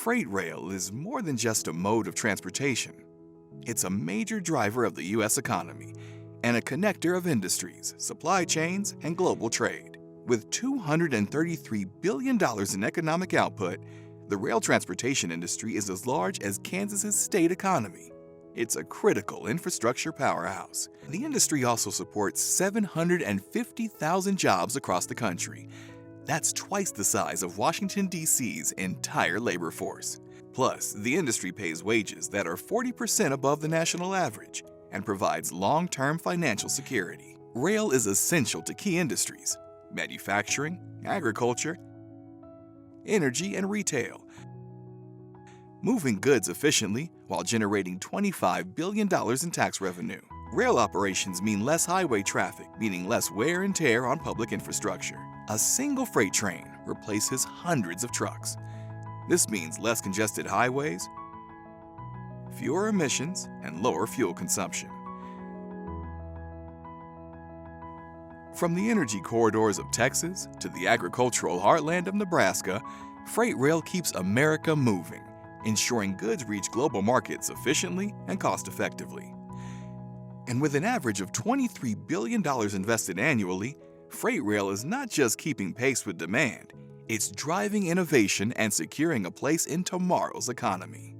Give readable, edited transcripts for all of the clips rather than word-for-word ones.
Freight rail is more than just a mode of transportation. It's a major driver of the U.S. economy and a connector of industries, supply chains, and global trade. With $233 billion in economic output, the rail transportation industry is as large as Kansas's state economy. It's a critical infrastructure powerhouse. The industry also supports 750,000 jobs across the country. That's twice the size of Washington, D.C.'s entire labor force. Plus, the industry pays wages that are 40% above the national average and provides long-term financial security. Rail is essential to key industries: manufacturing, agriculture, energy, and retail, moving goods efficiently while generating $25 billion in tax revenue. Rail operations mean less highway traffic, meaning less wear and tear on public infrastructure. A single freight train replaces hundreds of trucks. This means less congested highways, fewer emissions, and lower fuel consumption. From the energy corridors of Texas to the agricultural heartland of Nebraska, freight rail keeps America moving, ensuring goods reach global markets efficiently and cost-effectively. And with an average of $23 billion invested annually, freight rail is not just keeping pace with demand, it's driving innovation and securing a place in tomorrow's economy.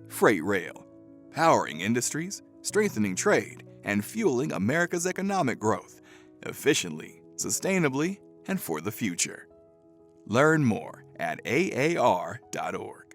Freight rail, powering industries, strengthening trade, and fueling America's economic growth, efficiently, sustainably, and for the future. Learn more at aar.org.